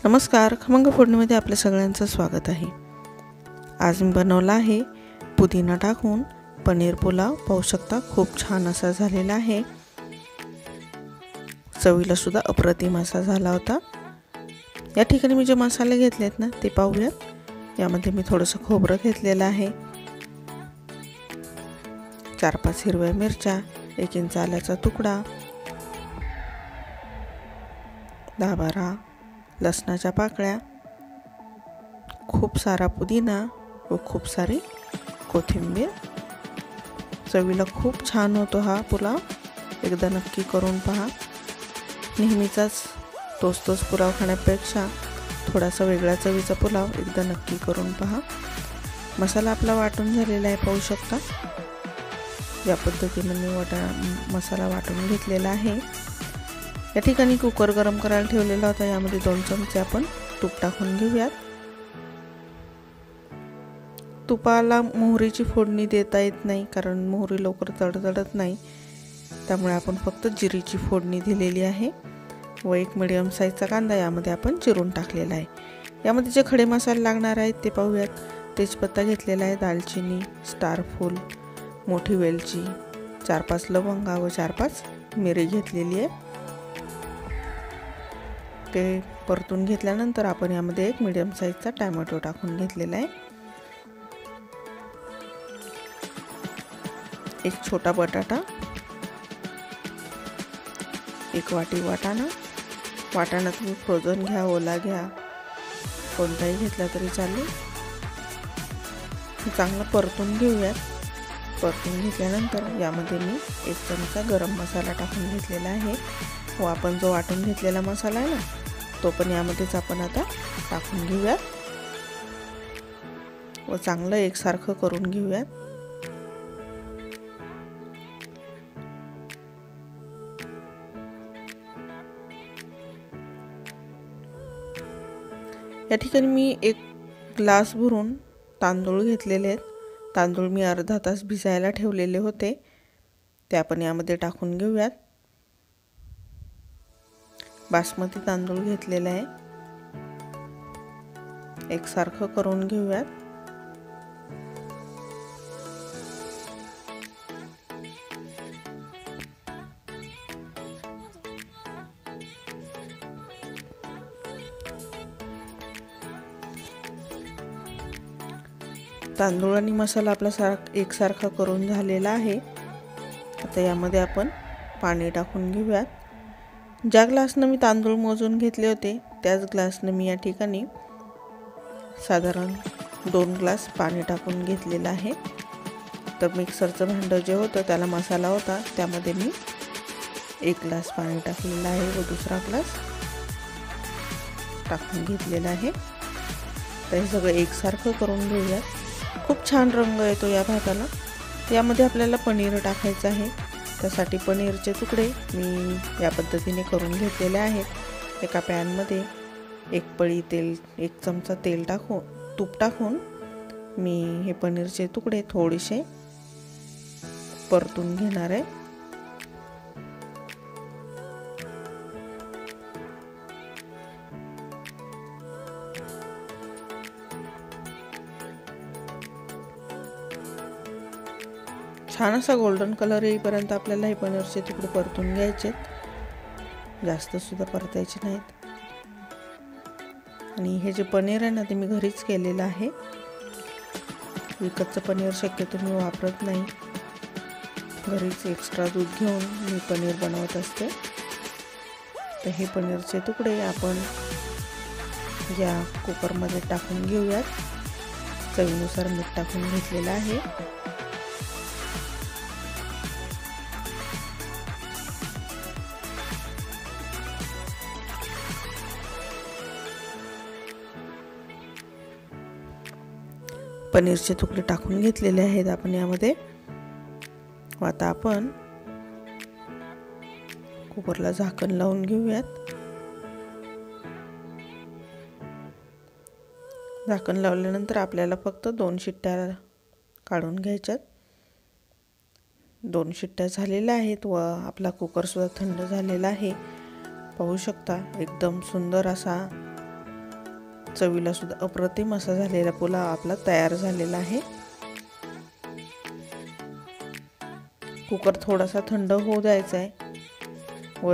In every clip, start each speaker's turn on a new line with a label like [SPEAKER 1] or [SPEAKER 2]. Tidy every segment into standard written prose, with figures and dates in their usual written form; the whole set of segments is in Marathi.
[SPEAKER 1] नमस्कार, खमंग फोडणीमध्ये आपल्या सगळ्यांचं स्वागत आहे। आज मी बनवला आहे पुदिना टाकून पनीर पुलाव। पाहू शकता खूप छान असा झालेला आहे। चवीला सुद्धा अप्रतिम असा झाला होता। या ठिकाणी मी जे मसाले घेतलेत ना ते पाहूयात। यामध्ये मी थोडंसं खोबरं घेतलेलं आहे, 4-5 हिरव्या मिरच्या, 1 इंच आल्याचा तुकडा, 10-12 लसणाच्या पाकळ्या, खूप सारा पुदिना व खूप सारी कोथिंबीर। चवीला खूप छान होतो हा पुलाव, एकदा नक्की करून पहा। नेहमीचाच तोच पुलाव खाण्यापेक्षा थोडासा वेगळा चवीचा पुलाव एकदा नक्की करून पहा। मसाला आपला वाटून झालेला आहे, पाहू शकता। या पद्धतीने मी मसाला वाटून घेतलेला आहे। या ठिकाणी कुकर गरम करायला ठेवलेला होता। यामध्ये 2 चमचे आपण तूप टाकून घेऊयात। तुपाला मोहरीची फोडणी देता येत नाही, कारण मोहरी लवकर तडतडत नाही। त्यामुळे आपण फक्त जिरीची फोडणी दिलेली आहे व 1 मीडियम साईजचा कांदा यामध्ये आपण चिरून टाकलेला आहे। यामध्ये जे खडे मसाले लागणार आहेत ते पाहूयात। तेजपत्ता घेतलेला आहे, दालचिनी, स्टार फूल, मोठी वेलची, 4-5 लवंगा व 4-5 मिरी घेतलेली आहे। ते परतून घेतल्यानंतर आपण यामध्ये 1 मीडियम साईजचा टोमॅटो टाकून घेतलेला आहे, 1 छोटा बटाटा, 1 वाटी वाटाणा। वाटाणा तुम्ही फ्रोझन घ्या, ओला घ्या, कोणताही घेतला तरी चालेल। चांगलं परतून घेऊयात। परतून घेतल्यानंतर यामध्ये मी 1 चमचा गरम मसाला टाकून घेतलेला आहे व आपण जो वाटून घेतलेला मसाला आहे ना तो पण यामध्येच आपण आता टाकून घेऊयात व चांगलं एकसारखं करून घेऊयात। या ठिकाणी मी 1 ग्लास भरून तांदूळ घेतलेले आहेत। तांदूळ मी अर्धा तास भिजायला ठेवलेले होते, ते आपण यामध्ये टाकून घेऊयात। बासमती तांदूळ घेतलेला आहे, एकसारखं करून घेऊयात। तांदूळ आणि मसाला आपला एकसारखा करून झालेला आहे। आता यामध्ये आपण पाणी टाकून घेऊयात। ज्या ग्लासनं मी तांदूळ मोजून घेतले होते त्याच ग्लासनं मी या ठिकाणी साधारण 2 ग्लास पाणी टाकून घेतलेलं आहे। तर मिक्सरचं भांडं जे होतं त्याला मसाला होता, त्यामध्ये मी 1 ग्लास पाणी टाकलेलं आहे व दुसरा ग्लास टाकून घेतलेला आहे। तर हे सगळं एकसारखं करून घेऊयात। खूप छान रंग येतो या भाताला। यामध्ये आपल्याला पनीर टाकायचं आहे, त्यासाठी पनीरचे तुकडे मी या पद्धतीने करून घेतलेले आहेत। एका पॅनमध्ये 1 पळी तेल, 1 चमचा तेल टाकून तूप टाकून मी हे पनीरचे तुकडे थोडेसे परतून घेणार आहे। छान असा गोल्डन कलर येईपर्यंत आपल्याला हे पनीरचे तुकडे परतून घ्यायचे, जास्त सुद्धा परतायचे नाहीत। आणि हे जे पनीर आहे ना ते मी घरीच केलेलं आहे, विकतचं पनीर शक्यतो मी वापरत नाही। घरीच एक्स्ट्रा दूध घेऊन मी पनीर बनवत असते। तर हे पनीरचे तुकडे आपण या कुकरमध्ये टाकून घेऊयात। चवीनुसार मीठ टाकून घेतलेलं आहे। पनीरचे तुकडे टाकून घेतलेले आहेत आपण यामध्ये। आता आपण कुकरला झाकण लावून घेऊयात। झाकण लावल्यानंतर आपल्याला फक्त 2 शिट्ट्या काढून घ्यायच्यात। 2 शिट्ट्या झालेल्या आहेत व आपला कुकर सुद्धा थंड झालेला आहे। पाहू शकता एकदम सुंदर असा चवीला सुद्धा अप्रतिम असा झालेला पुलाव आपला तयार झालेला आहे। कुकर थोडासा थंड होऊ द्यायचा आहे व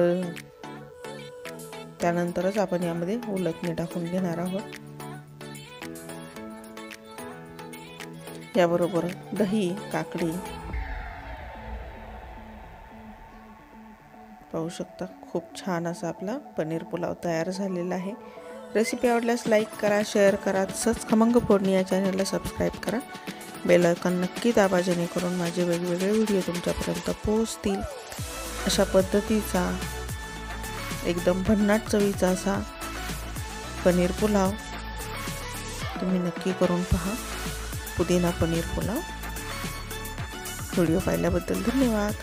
[SPEAKER 1] त्यानंतरच आपण यामध्ये उलथणी टाकून घेणार आहोत। याबरोबर दही, काकडी पाहू शकता। खूप छान असा आपला पनीर पुलाव तयार झालेला आहे। रेसिपी आवडल्यास लाईक करा, शेअर करा, तसंच खमंग फोडणी या चॅनलला सबस्क्राईब करा। बेल आयकॉन नक्की दाबा जेणेकरून माझे वेगवेगळे व्हिडिओ तुमच्यापर्यंत पोहोचतील। अशा पद्धतीचा एकदम भन्नाट चवीचा असा पनीर पुलाव तुम्ही नक्की करून पहा। पुदिना पनीर पुलाव। व्हिडिओ पाहिल्याबद्दल धन्यवाद।